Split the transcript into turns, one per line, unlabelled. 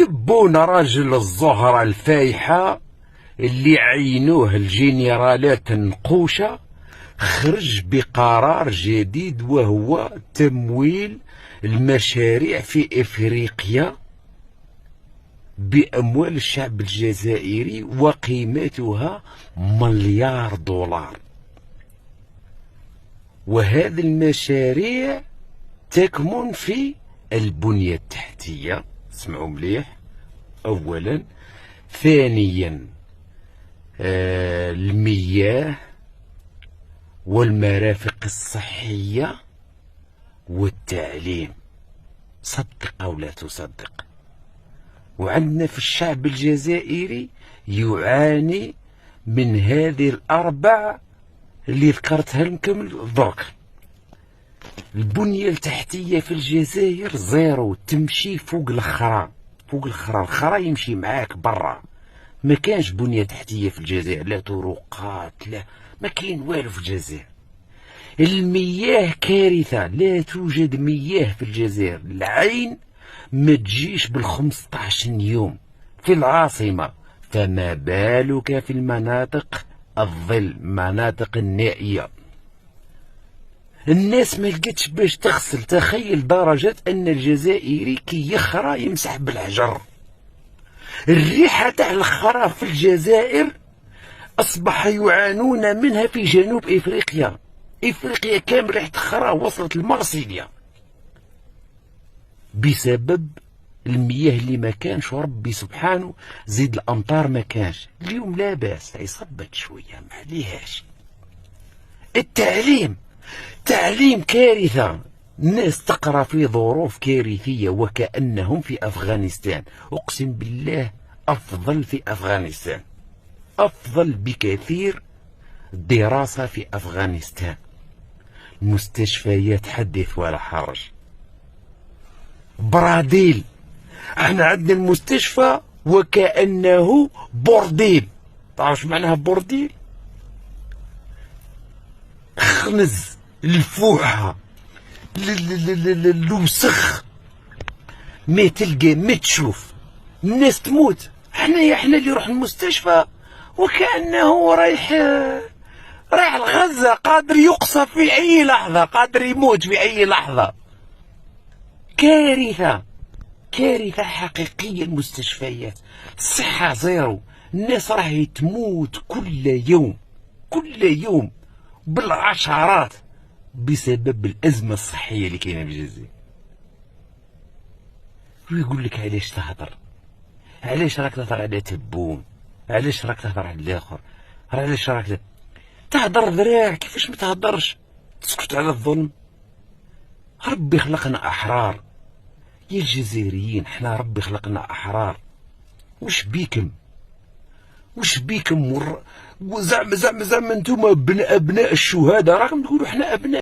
تبون راجل الزهرة الفايحة اللي عينوه الجنرالات النقوشة خرج بقرار جديد، وهو تمويل المشاريع في إفريقيا بأموال الشعب الجزائري وقيمتها $1,000,000. وهذه المشاريع تكمن في البنية التحتية، اسمعوا مليح، أولا. ثانيا المياه والمرافق الصحية والتعليم، صدق أو لا تصدق. وعندنا في الشعب الجزائري يعاني من هذه الأربع اللي ذكرتها لكم درك. البنية التحتية في الجزائر زيرو، تمشي فوق الخرا، فوق الخرا، الخرا يمشي معاك برا. ما كانش بنية تحتية في الجزائر، لا طرقات، لا، ما كاين والو في الجزائر. المياه كارثة، لا توجد مياه في الجزائر. العين ما تجيش بال15 يوم في العاصمة، فما بالك في المناطق الظل، مناطق النائية. الناس ما لقتش باش تغسل. تخيل درجة أن الجزائري كي يخرى يمسح بالحجر. الريحة تاع الخرا في الجزائر أصبح يعانون منها في جنوب إفريقيا. إفريقيا كامل ريحة الخرا وصلت لمرسيليا بسبب المياه اللي ما كانش، وربي سبحانه زيد الأمطار ما كانش. اليوم لا باس، صبت شوية ما عليهاش. التعليم، تعليم كارثة. الناس تقرأ في ظروف كارثية وكأنهم في أفغانستان. أقسم بالله أفضل في أفغانستان، أفضل بكثير الدراسة في أفغانستان. المستشفيات حدث ولا حرج. براديل، احنا عندنا المستشفى وكأنه بورديل. تعرف معناها بورديل؟ خنز، الفوحة، الوسخ، ما تلقى ما تشوف، الناس تموت. احنا اللي نروح المستشفى وكأنه رايح الغزة، قادر يقصف في أي لحظة، قادر يموت في أي لحظة. كارثة، كارثة حقيقية. المستشفيات، الصحة زيرو. الناس راهي تموت كل يوم، كل يوم بالعشرات بسبب الأزمة الصحية اللي كاينة في الجزائر. ويقول لك علاش تهضر، علاش راك تهضر على تبون، علاش راك تهضر على الآخر، علاش راك تهضر ذراع. كيفاش ما تهضرش؟ تسكت على الظلم. ربي خلقنا أحرار يا الجزائريين، حنا ربي خلقنا أحرار. وش بيكم؟ وش بيكم؟ زعما انتم ابناء الشهداء راكم تقولوا حنا ابناء